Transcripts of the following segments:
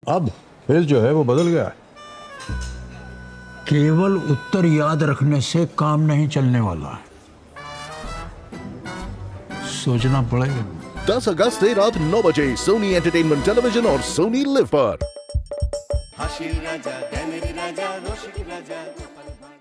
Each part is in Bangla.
अब फिर जो है वो बदल गया। केवल उत्तर याद रखने से काम नहीं चलने वाला, सोचना पड़ेगा। 10 अगस्त से रात 9 बजे सोनी एंटरटेनमेंट टेलीविजन और सोनी लिव पर। হাসির রাজা জ্ঞানের রাজা রসিক রাজা গোপাল ভাঁড়।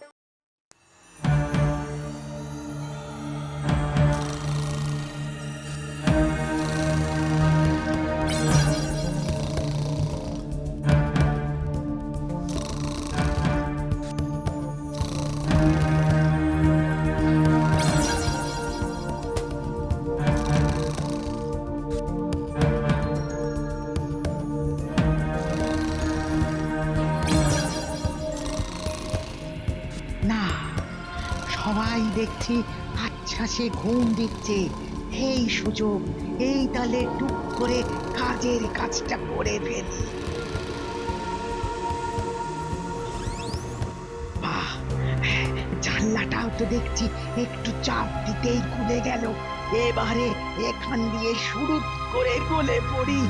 না, সবাই দেখছি আচ্ছা সে ঘুম দিচ্ছে। এই সুযোগ, এই তালে টুক করে কাজের কাজটা করে ফেলি। বাহ, জানলাটাও তো দেখছি একটু চাপ দিতেই খুলে গেল। এবারে এখান দিয়ে শুরু করে গলে পড়ি।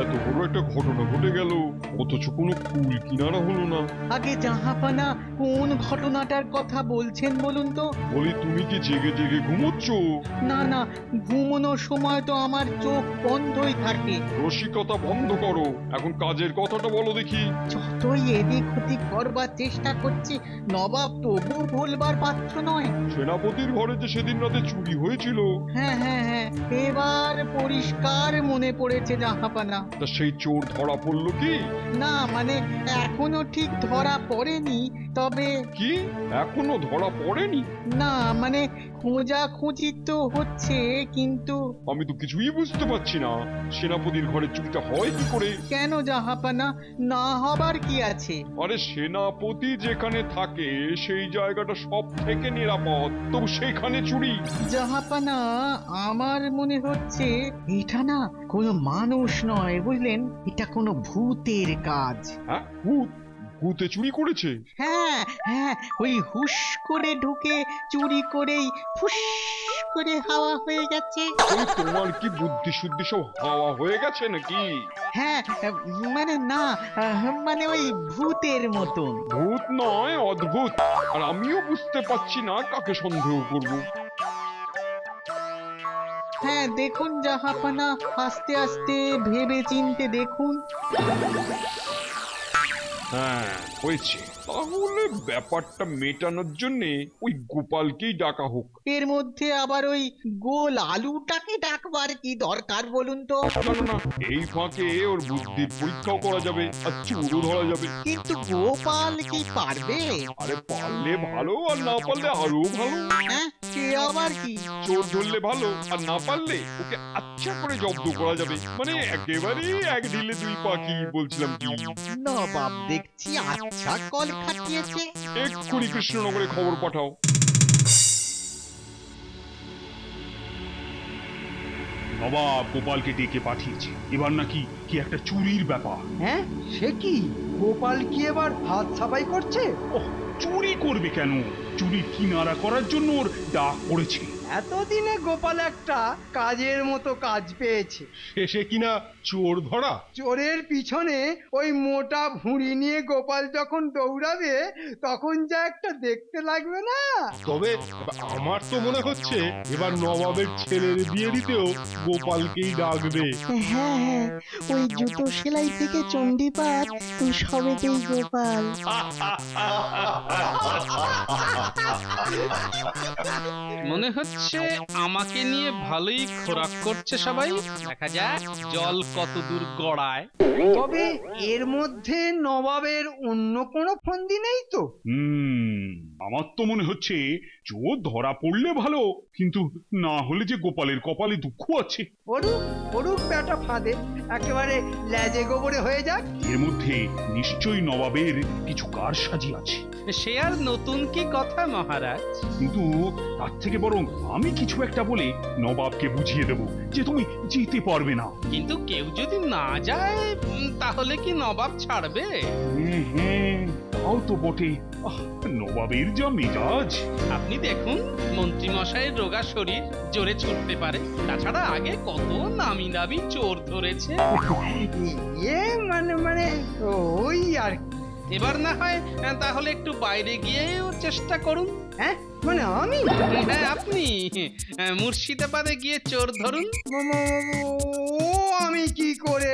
এত বড় একটা ঘটনা ঘটে গেল, অথচ কোনো কুল কিনারা হলো না। আগে জাহাপানা কোন ঘটনাটার কথা বলছেন বলুন তো? বলি, তুমি কি জেগে জেগে ঘুমোচ্ছ? না না, ঘুমানোর সময় তো আমার চোখ বন্ধই থাকে। রসিকতা বন্ধ করো, এখন কাজের কথাটা বলো দেখি। যতই এদিক ওদিক করবার চেষ্টা করছি, নবাব তবু ভুলবার পাত্র নয়। সেনাপতির ঘরে যে সেদিন রাতে চুরি হয়েছিল, হ্যাঁ হ্যাঁ হ্যাঁ, এবার পরিষ্কার মনে পড়েছে জাহাপানা। তা সেই চোর ধরা পড়লো কি? না মানে এখনো ঠিক ধরা পড়েনি, তবে কি এখনো ধরা পড়েনি? না মানে খোঁজাখুঁজি তো হচ্ছে, কিন্তু আমি তো কিছুই বুঝতে পারছি না, সেনাপতির ঘরে চুরিটা হয় কি করে? কেন জাহাপানা, না হবার কি আছে? আরে সেনাপতি যেখানে থাকে সেই জায়গাটা সব থেকে নিরাপদ, তবু সেখানে চুরি? জাহাপানা, আমার মনে হচ্ছে এটা না কোনো মানুষ নয়, বুঝলেন, এটা কোনো ভূতের কাজ। হ্যাঁ, ভূত? ভূতে চুরি করেছে? হ্যাঁ হ্যাঁ, ওই হুশ করে ঢুকে চুরি করেই ফুস করে হাওয়া হয়ে গেছে। ওই তোমার কি বুদ্ধি শুদ্ধি সব হাওয়া হয়ে গেছে নাকি? হ্যাঁ মানে না, মানে ওই ভূতের মতন। ভূত নয়, অদ্ভুত। আর আমিও বুঝতে পারছি না কাকে সন্দেহ করব। হ্যাঁ দেখুন জাহাপানা, আস্তে আস্তে ভেবে চিনতে দেখুন। হ্যাঁ, হয়েছে। তাহলে ব্যাপারটা মেটানোর জন্যে ওই গোপালকেই ডাকা হোক। এর মধ্যে আবার ওই গোল আলুটাকে ডাকবার কি দরকার বলুন তো? না না না, এই ফাঁকে ওর বুদ্ধির পরীক্ষাও করা যাবে, আর চোরও ধরা যাবে। কিন্তু গোপাল কি পারবে? আরে পারলে ভালো, আর না পারলে আরো ভালো। হ্যাঁ, সে আবার কি? চোর ধরলে ভালো, আর না পারলে ওকে আচ্ছা করে জব্দ করা যাবে। মানে একেবারে এক ঢিলে দুই পাখি, বলছিলাম কি? নবাব দেখছি আচ্ছা কল খাটিয়েছে। এক্ষুনি কৃষ্ণনগরে খবর পাঠাও। নবাব গোপালকে ডেকে পাঠিয়েছে, এবার নাকি কি একটা চুরির ব্যাপার। হ্যাঁ, সে কি? গোপাল কি এবার হাত সাফাই করছে? ওহ, চুরি করবে কেন? চুরি কিনারা করার জন্য ওর ডাক পড়েছে। এতদিনে গোপাল একটা কাজের মতো কাজ পেয়েছে। শেষে কিনা চোর ধরা। চোরের পিছনে ওই মোটা ভুঁড়ি নিয়ে গোপাল যখন দৌড়াবে, তখন যা একটা দেখতে লাগবে না? তবে আমার তো মনে হচ্ছে এবার নবাবের ছেলের বিয়ে দিতেও গোপালকেই ডাকবে। হ্যাঁ হ্যাঁ, ওই জুতো সেলাই থেকে চণ্ডীপাঠ সবেতেই গোপাল। মনে হচ্ছে আমাকে নিয়ে ভালোই খোরাক করছে সবাই। দেখা যাক জল কত দূর গড়ায়। তবে এর মধ্যে নবাবের অন্য কোনো ফন্দি নেই তো? আমার তো মনে হচ্ছে চোর ধরা পড়লে ভালো, কিন্তু না হলে যে গোপালের কপালে দুঃখ আছে। পড়ুক পড়ুক বেটা ফাঁদে, একেবারে লেজে গোবরে হয়ে যাক। এর মধ্যে নিশ্চয়ই নবাবের কিছু কারসাজি আছে, সে আর নতুন কি কথা মহারাজ। কিন্তু তার থেকে বরং আমি কিছু একটা বলে নবাবকে বুঝিয়ে দেব যে তুমি যেতে পারবে না। কিন্তু কেউ যদি না যায় তাহলে কি নবাব ছাড়বে? হ্যাঁ, তাও তো বটে। নবাবের যা মেজাজ। আপনি দেখুন, মন্ত্রী মশাইয়ের রোগা শরীর জোরে ছুটতে পারে, তাছাড়া আগে কত নামি দামি চোর ধরেছে। ইয়ে মানে ওই আর কি। এবার না হয় তাহলে একটু বাইরে গিয়েও চেষ্টা করুন। হ্যাঁ মানে আমি হ্যাঁ, আপনি মুর্শিদাবাদে গিয়ে চোর ধরুন। ও আমি কি করে?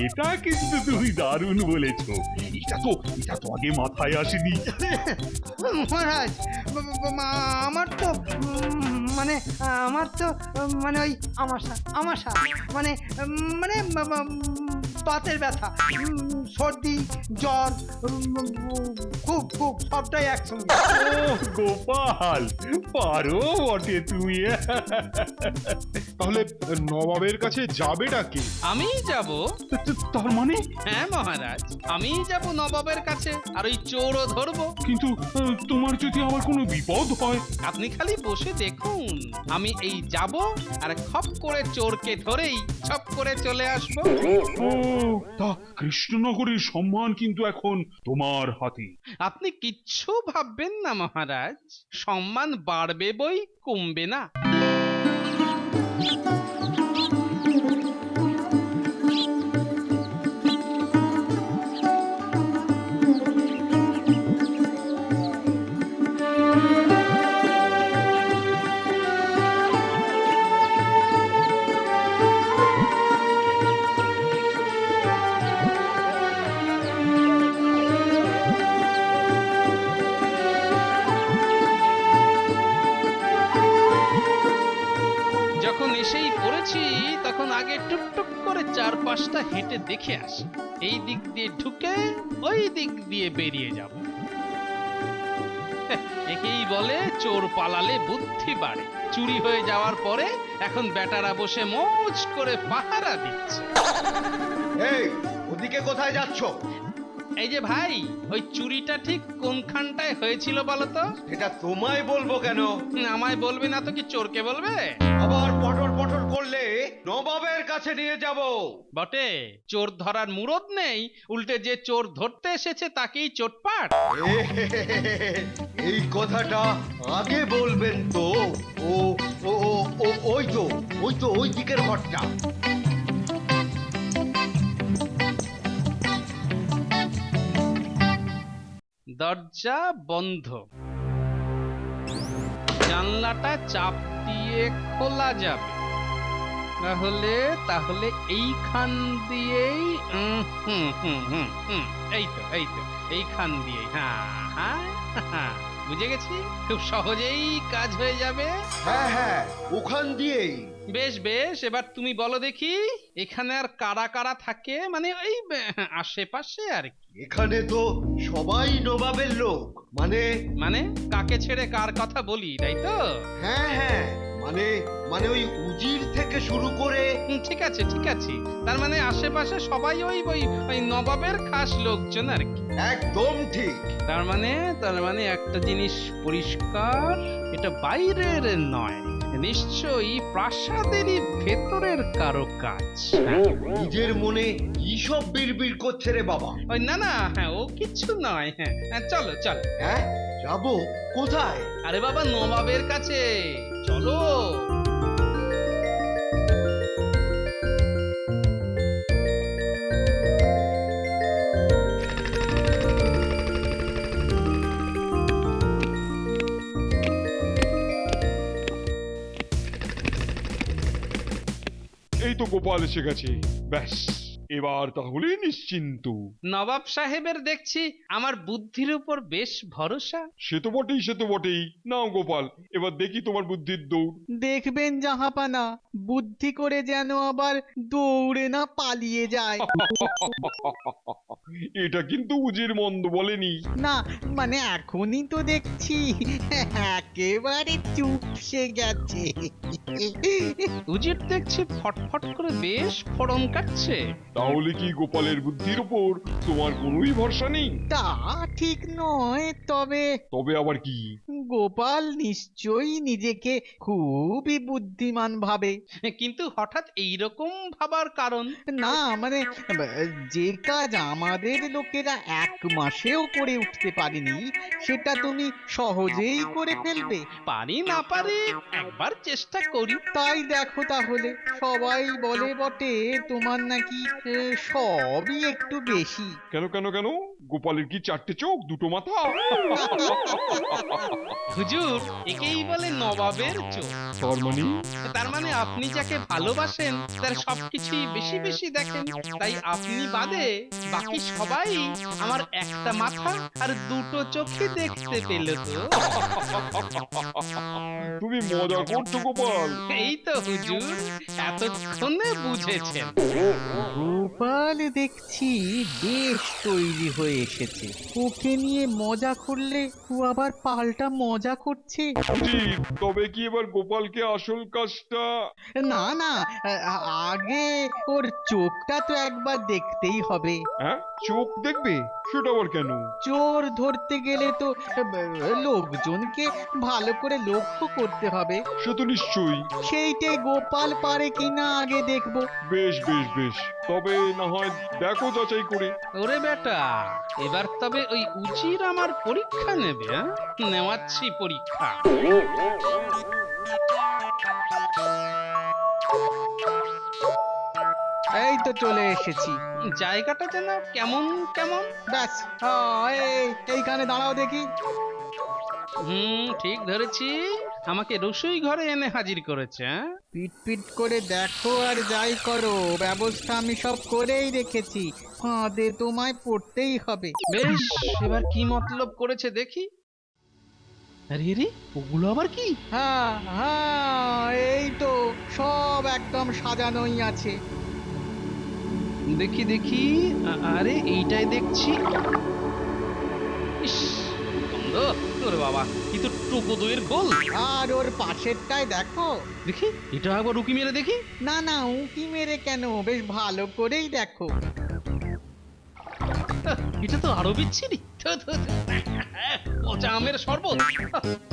এটা কিন্তু তুমি দারুণ বলেছো। এটা তো আগে মাথায় আসেনি। মহারাজ আমার তো মানে ওই আমাশা মানে মানে বাতের ব্যথা, সর্দি, জ্বর, খুব সবটাই একসঙ্গে। ও গোপাল, পারো বটে তুমি। তাহলে নবাবের কাছে যাবেটা কি? আমিই যাব। তার মানে? হ্যাঁ মহারাজ, আমিই যাব নবাবের কাছে, আর ওই চোরও ধরবো। কিন্তু তোমার যদি আবার কোনো বিপদ হয়? আপনি খালি বসে দেখুন, আমি এই যাব আর খপ করে চোরকে ধরেই ছপ করে চলে আসবো। ও তা কৃষ্ণনগরের সম্মান কিন্তু এখন তোমার হাতে। আপনি কিচ্ছু ভাববেন না মহারাজ, সম্মান বাড়বে বই কমবে না। যখন এসেই পড়েছি তখন আগে টুকটুক করে 4-5টা হেঁটে দেখে আসি, এই দিক দিয়ে ঢুকে ওই দিক দিয়ে বেরিয়ে যাব। একেই বলে চোর পালালে বুদ্ধি বাড়ে। চুরি হয়ে যাওয়ার পরে এখন বেটারা বসে মৌজ করে পাহারা দিচ্ছে। এই ওদিকে কোথায় যাচ্ছ? এই যে ভাই, ওই চুরিটা ঠিক কোনখানটায় হয়েছিল বলো তো? এটা তোমায় বলবো কেন? আমায় বলবে না তো কি চোরকে বলবে? আবার পটর পটর করলে নবাবের কাছে নিয়ে যাব। বটে, চোর ধরার মুরদ নেই, উল্টে যে চোর ধরতে এসেছে তাকেই চোটপাট। এই কথাটা আগে বলবেন তো। ও ও ও ওই তো ওই দিকের ঘরটা। দরজা বন্ধ, জানলাটা চাপ দিয়ে খোলা যাবে। তাহলে এইখান দিয়েই এই তো এইখান দিয়েই। হ্যাঁ বুঝে গেছি, খুব সহজেই কাজ হয়ে যাবে। হ্যাঁ ওখান দিয়েই। বেশ, এবার তুমি বলো দেখি, এখানে আর কারা কারা থাকে, মানে ওই আশেপাশে আর কি? এখানে তো সবাই নবাবের লোক। মানে কাকে ছেড়ে কার কথা বলি, তাই তো? হ্যাঁ মানে ওই উজির থেকে শুরু করে। ঠিক আছে, তার মানে আশেপাশে সবাই ওই নবাবের খাস লোকজন আর কি। একদম ঠিক। তার মানে একটা জিনিস পরিষ্কার, এটা বাইরের নয়, নিশ্চয়ই প্রাসাদেরই ভেতরের কারো কাজ। নিজের মনে কি সব বিড়বিড় করছে রে বাবা? ওই না, হ্যাঁ ও কিছু নয়। হ্যাঁ চলো। হ্যাঁ যাবো কোথায়? আরে বাবা, নবাবের কাছে চলো। এই তো গোপাল এসে গেছে। ব্যাস, এবার তাহলে নিশ্চিন্ত। নবাব সাহেবের দেখছি আমার বুদ্ধির উপর বেশ ভরসা। সে তো বটেই। নাও গোপাল, এবার দেখি তোমার বুদ্ধির দৌড়। দেখবেন জাহাপানা, বুদ্ধি করে যেন আবার দৌড়ে না পালিয়ে যায়। এটা কিন্তু উজির মন্দ বলেনি। না মানে এখনই তো দেখছি একেবারে চুপসে গেছে। উজির দেখছি ফটফট করে বেশ ফড়ন কাটছে। তাহলে কি গোপালের বুদ্ধির উপর তোমার কোনোই ভরসা নেই? তা ঠিক নয়, তবে তবে আবার কি? গোপাল নিশ্চয়ই নিজেকে খুবই বুদ্ধিমান ভাবে। কিন্তু হঠাৎ এইরকম ভাবার কারণ? না মানে যে কাজ আমাদের লোকেরা 1 মাসেও করে উঠতে পারেনি, সেটা তুমি সহজেই করে ফেলবে। পারি না পারি একবার চেষ্টা করি। তাই দেখো তাহলে, সবাই বলে বটে তোমার নাকি সবই একটু বেশি। কেন গোপালের কি 4টে চোখ 2টো মাথা? হুজুর, একেই বলে নবাবের চোখ। তার মানে আপনি যাকে ভালোবাসেন তার সবকিছুই বেশি বেশি দেখেন, তাই আপনি বাদে বাকি সবাই আমার একটা মাথা আর 2টো চোখই দেখতে পেল। তো তুমি মজা করছো গোপাল? এই তো হুজুর, এতক্ষণে বুঝেছেন। গোপাল দেখছি বেশ তৈরি হয়ে এসেছে। ওকে নিয়ে মজা করলে ও আবার পাল্টা মজা করছে। তবে কি এবার গোপালকে আসল কাজটা? না আগে ওর চোখটা তো একবার দেখতেই হবে। হ্যাঁ, চোখ দেখবে? সেটা আবার কেন? চোর ধরতে গেলে তো লোকজনকে ভালো করে লক্ষ্য করতে হবে। সে তো নিশ্চয়ই। সেইটাই গোপাল পারে কিনা আগে দেখবো। বেশ, তবে না হয় দেখো যাচাই করে। ওরে বেটা, এবার তবে ওই উজির আমার পরীক্ষা নেবে। নেওয়াচ্ছি পরীক্ষা। এই তো চলে এসেছি। জায়গাটা যেন কেমন কেমন। ব্যাস, এইখানে দাঁড়াও দেখি। ঠিক ধরেছি, আমাকে রসুই ঘরে এনে হাজির করেছে। পিট করে দেখো আর যাই করো, ব্যবস্থা আমি সব করেই রেখেছি। ফাঁদে তোমায় পড়তেই হবে। বেশ, এবার কি মতলব করেছে দেখি। আরে ওগুলো আবার কি? হ্যাঁ, এই তো সব একদম সাজানোই আছে। দেখি। আরে এইটাই দেখছি। ইস, ওরে বাবা, কি তো টোকো দইয়ের গোল। আর ওর পাশেরটাই দেখো। দেখি, এটা একবার উকি মেরে দেখি। না উঁকি মেরে কেন, বেশ ভালো করেই দেখো। এটা তো আরো বিচ্ছিরি। পচা আমের শরবত।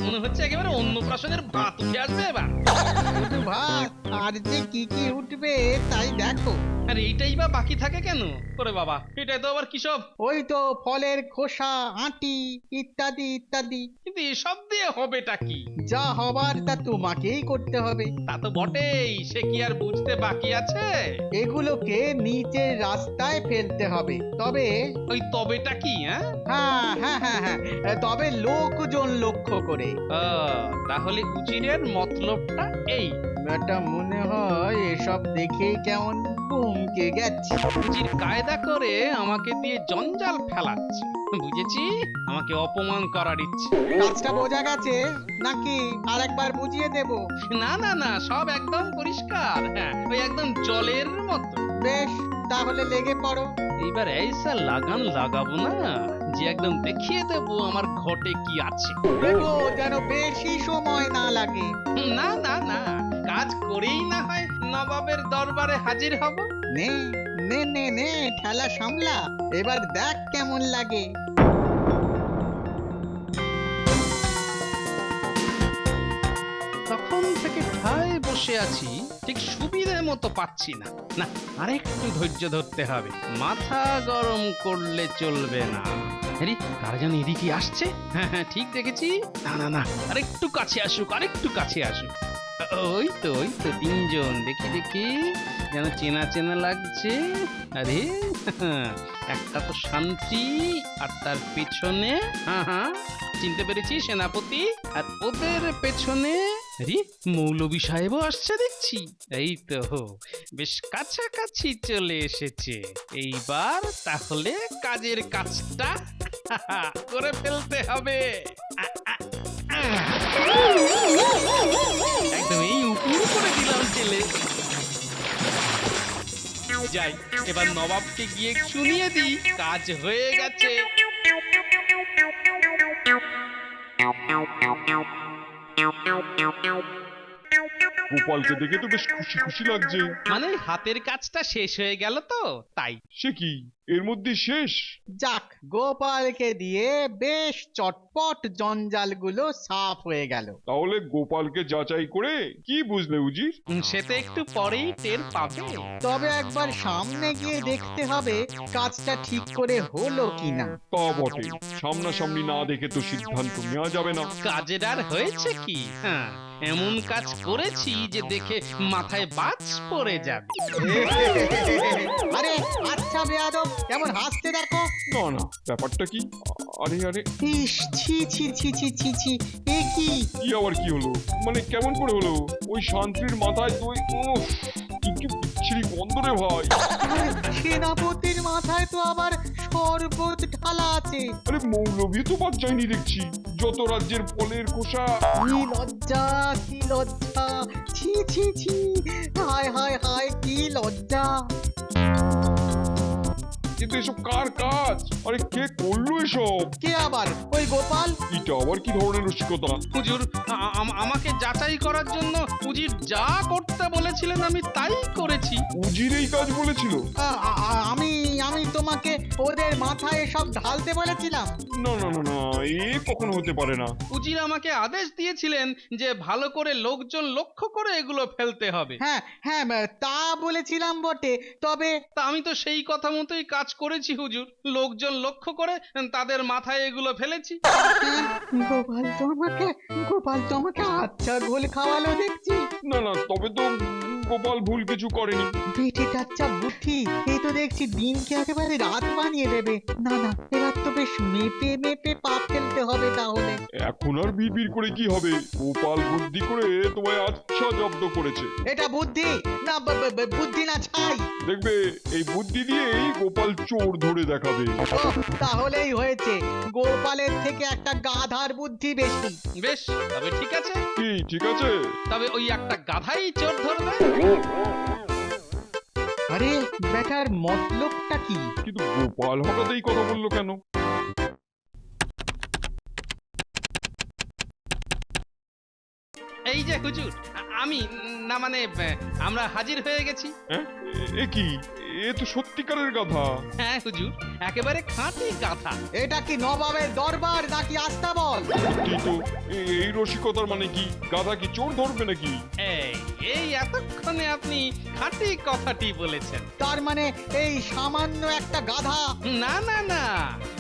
মনে হচ্ছে একেবারে অন্নপ্রাশনের ভাত উঠে আসবে এবার। ভাত আর যে কি উঠবে তাই দেখো। আর এইটাই বা বাকি থাকে কেন? ওরে বাবা, এটা তো আবার কি সব? ওই তো ফলের খোসা, আঁটি ইত্যাদি। কিন্তু এসব দিয়ে হবেটা কি? যা হবার তা তোমাকেই করতে হবে। তা তো বটেই, সে কি আর বুঝতে বাকি আছে? এগুলোকে নিচের রাস্তায় ফেলতে হবে। তবে ওই তবেটা কি? হ্যাঁ, তবে লোকজন লক্ষ্য করে। তাহলে উজিরের মতলবটা এই। এটা মনে হয় এসব দেখেই কেমন চমকে গেছে। উজির কায়দা করে আমাকে দিয়ে জঞ্জাল ফেলাচ্ছে। বুঝেছি, আমাকে অপমান করার ইচ্ছে। কাজটা বোঝা গেছে নাকি আরেকবার বুঝিয়ে দেব? না, সব একদম পরিষ্কার। হ্যাঁ, ওই একদম জলের মতো। বেশ, তাহলে লেগে পড়ো। এইবার এইসা লাগান লাগাবো না, যে একদম দেখিয়ে দেব আমার ঘটে কি আছে। দেখো যেন বেশি সময় না লাগে। না, কাজ করেই না হয় নবাবের দরবারে হাজির হব। নে ঠেলা সামলা, এবার দেখ কেমন লাগে। তখন থেকে ঠায় বসে আছি, ঠিক সুবিধে মতো পাচ্ছি না। আরেকটু ধৈর্য ধরতে হবে। মাথা গরম করলে চলবে না। আরে কার যেন এদিকে আসছে। হ্যাঁ, ঠিক দেখেছি। না, আরেকটু কাছে আসুক। ওই তো 3জন। দেখি যেন চেনা লাগছে। আরে একটা তো শান্তি, আর তার পেছনে চিনতে পেরেছি সেনাপতি, আর ওদের পেছনে আরে মৌলভী সাহেবও আসছে দেখছি। এই তো বেশ কাছাকাছি চলে এসেছে। এইবার তাহলে কাজের কাজটা করে ফেলতে হবে। একদম এই উপর করে দিলাম ছেলে। যাই এবার নবাবকে গিয়ে শুনিয়ে দিই কাজ হয়ে গেছে। গোপালকে দেখে তো বেশ খুশি খুশি লাগছে। মানে হাতের কাজটা শেষ হয়ে গেল তো তাই। সে কি এর মধ্যে শেষ? যাক, গোপালকে দিয়ে বেশ চটপট জঞ্জালগুলো সাফ হয়ে গেল। তাহলে গোপালকে যাচাই করে কি বুঝলে উজির? সে তো একটু পরেই টের পাবে। তবে একবার সামনে গিয়ে দেখতে হবে কাজটা ঠিক করে হলো কিনা। তা বটে, সামনাসামনি না দেখে তো সিদ্ধান্ত নেওয়া যাবে না। কাজের আর হয়েছে কি? হ্যাঁ, এমন কাজ করেছি যে দেখে মাথায় বাজ পড়ে যাবে। আরে আচ্ছা বেয়াদব, কেমন হাসতে দেখো। না না, ব্যাপারটা কি? আরে আরে, ইস, ছি ছি ছি ছি ছি ছি, এ কি? কি আবার কি হলো? মানে কেমন করে হলো? ওই শান্তির মাথায় তুই কি বিচ্ছিরি গন্ধ রে ভাই। আরে, সেনাপতির মাথায় তো আবার শরবত ঢালা আছে। আরে মৌলভী তো বাদ যায়নি দেখছি, যত রাজ্যের ফলের খোসা। কি লজ্জা, কি লজ্জা, ছি ছি ছি, হায় হায় হায়, কি লজ্জা। কিন্তু এসব কার কাজ? আরে কে করলো এসব? কে আবার? ওই গোপাল। এটা আবার কি ধরনের রসিকতা? হুজুর, আমাকে যাচাই করার জন্য উজির যা করতে বলেছিলেন আমি তাই করেছি। উজির এই কাজ বলেছিল? আমি আমি তোমাকে ওদের মাথায় সব ঢালতে বলেছিলাম। না না না না, এ কখনো হতে পারে না। উজির আমাকে আদেশ দিয়েছিলেন যে ভালো করে লোকজন লক্ষ্য করে এগুলো ফেলতে হবে। হ্যাঁ হ্যাঁ, তা বলেছিলাম বটে, তবে তা আমি তো সেই কথা মতোই কাজ করেছি হুজুর। লোকজন লক্ষ্য করে তাদের মাথায় এগুলো ফেলেছি। গোপাল তো আমাকে আচ্ছা গোল খাওয়ালো দেখছি। না না, তবে তো গোপাল ভুল কিছু করেনি। বেটে টাচ্চা বুদ্ধি, এই তো দেখছি দিনকে একেবারে রাত বানিয়ে দেবে। না না, এবার তো বেশ মেপে মেপে পা ফেলতে হবে তাহলে। এখন আর বিড়বিড় করে কি হবে? গোপাল বুদ্ধি করে তোমায় আচ্ছা জব্দ করেছে। এটা বুদ্ধি না, বুদ্ধি না ছাই। দেখবে এই বুদ্ধি দিয়েই গোপাল চোর ধরে দেখাবে। তাহলেই হয়েছে, গোপালের থেকে একটা গাধার বুদ্ধি বেশি। বেশ, তবে ঠিক আছে। কি ঠিক আছে? তবে ওই একটা গাধাই চোর ধরবে। আরে বেটার মতলবটা কি? কিন্তু গোপাল হঠাৎ এই কথা বললো কেন? এই যে হুজুর, আমি না মানে আমরা হাজির হয়ে গেছি। হ্যাঁ, এ কি? এ তো সত্যিকারের গাধা। হ্যাঁ হুজুর, একেবারে খাঁটি গাধা। এটা কি নবাবের দরবার নাকি আস্তাবল? সত্যি তো। এই রসিকতার মানে কি? গাধা কি চোর ধরবে নাকি? এই এতক্ষণে আপনি খাঁটি কথাটি বলেছেন। তার মানে এই সামান্য একটা গাধা? না না না,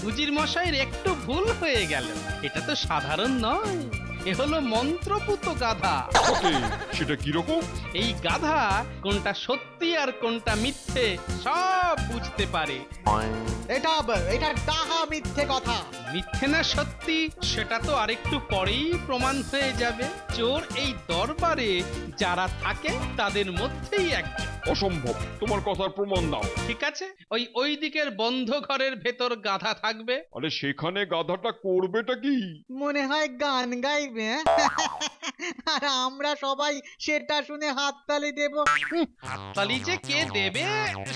উজির মশাইয়ের একটু ভুল হয়ে গেল। এটা তো সাধারণ নয়, এ হলো মন্ত্রপুত গাধা। ওকে, সেটা কিরকম? এই গাধা কোনটা সত্যি আর কোনটা মিথ্যে সব বুঝতে পারে। এটা ডাহা মিথ্যে কথা। মিথ্যে না সত্যি সেটা তো আরেকটু পরেই প্রমাণ হয়ে যাবে। চোর এই দরবারে যারা থাকে তাদের মধ্যেই একজন। অসম্ভব, তোমার কথার প্রমাণ দাও। ঠিক আছে, ওই দিকের বন্ধ ঘরের ভেতর গাধা থাকবে। আরে সেখানে গাধাটা করবেটা কি? মনে হয় গান গাইবে। আর আমরা সবাই সেটা শুনে হাততালি দেব। হাততালি যে কে দেবে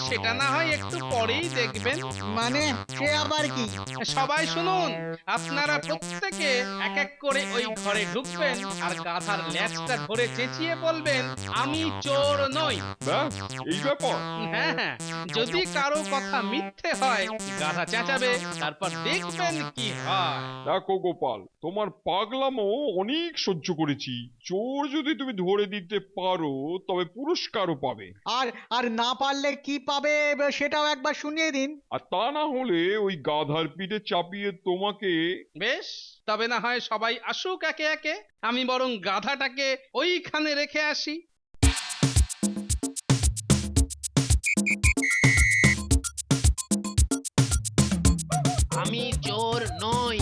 সেটা না হয় একটু পরেই দেখবেন। মানে সে আবার কি? সবাই শুনুন, আপনারা প্রত্যেকে এক এক করে ওই ঘরে ঢুকবেন আর গাধার ল্যাচটা ধরে চেঁচিয়ে বলবেন, আমি চোর নই। ব্যাস, এই ব্যাপার? হ্যাঁ হ্যাঁ, যদি কারো কথা মিথ্যে হয় গাধা চেঁচাবে, তারপর দেখবেন কি হয়। দেখো গোপাল, তোমার পাগলামো অনেক সহ্য করেছি। চোর যদি তুমি ধরে দিতে পারো তবে পুরস্কারও পাবে। আর না পারলে কি পাবে সেটাও একবার শুনিয়ে দিন। আর তা না হলে ওই গাধার পিঠে চাপিয়ে তোমাকে। বেশ, তবে না হয় সবাই আসুক একে একে। আমি বরং গাধাটাকে ওইখানে রেখে আসি। আমি চোর নই।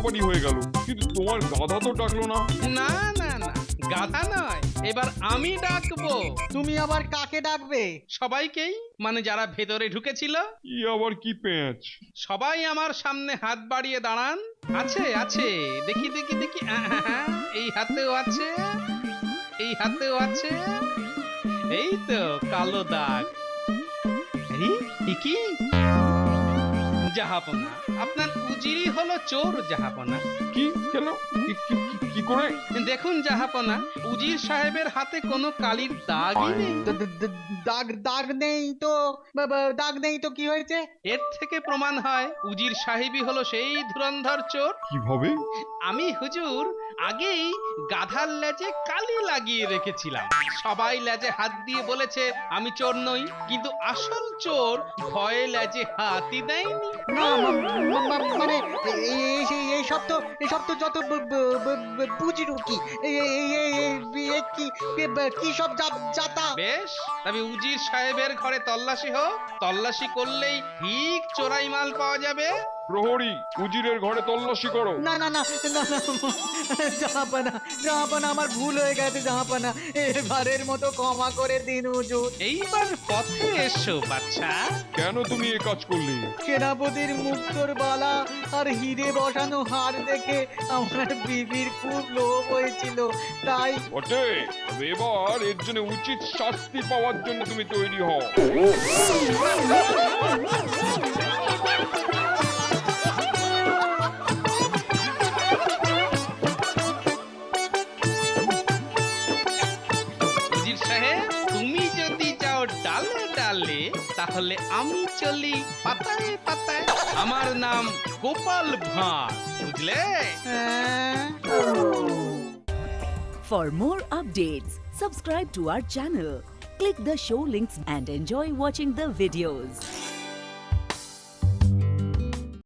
সবারই হয়ে গেল, কিন্তু তোমার গাধা তো ডাকলো না। না না না, গাধা নয়, এবার আমি ডাকবো। তুমি আবার কাকে ডাকবে? সবাইকেই, মানে যারা ভেতরে ঢুকেছিল। ই আবার কি পেঁচ? সবাই আমার সামনে হাত বাড়িয়ে দাঁড়ান। আছে আছে, দেখি দেখি দেখি, এই হাতেও আছে, এই হাতেও আছে, এই তো কালো দাগ। আরে, এ কি? জাহাপনা, আপনার উজিরই হলো চোর জাহাপনা। কি কেন? কি করে? দেখুন জাহাপনা, উজির সাহেবের হাতে কোনো কালির দাগই নেই। দাগ দাগ নেই তো? দাগ নেই তো কি হয়েছে? এর থেকে প্রমাণ হয় উজির সাহেবই হলো সেই ধুরন্ধর চোর। কিভাবে? আমি হুজুর আগেই গাধার লেজে কালি লাগিয়ে রেখেছিলাম। সবাই লেজে হাত দিয়ে বলেছে আমি চোর নই, কিন্তু আসল চোর ভয়ে লেজে হাতই দেয়নি। না মানে এইসব তো যত বুঝিরু কি কি সব যাতা। বেশ, তবে উজির সাহেবের ঘরে তল্লাশি হোক। তল্লাশি করলেই ঠিক চোরাই মাল পাওয়া যাবে। প্রহরী, উজিরের ঘরে তল্লাশি করো। না না না না না, জাহাপানা জাহাপানা, আমার ভুল হয়ে গেছে জাহাপানা, এবারের মতো ক্ষমা করে দিন হুজুর। এইবার পথে এসো বাচ্চা। কেন তুমি এ কাজ করলে? সেনাপতির মুক্তোর বালা আর হিরে বসানো হার দেখে আমার বিবির খুব লোভ হয়েছিল, তাই। বটে, তবে এবার এর জন্য উচিত শাস্তি পাওয়ার জন্য তুমি তৈরি হও। উজির সাহেব, তুমি যদি যাও ডালে ডালে, তাহলে আমি চলি পাতায় পাতায়। আমার নাম গোপাল ভাঁড়, বুঝলে? For more updates, subscribe to our channel, click the show links and enjoy watching the videos.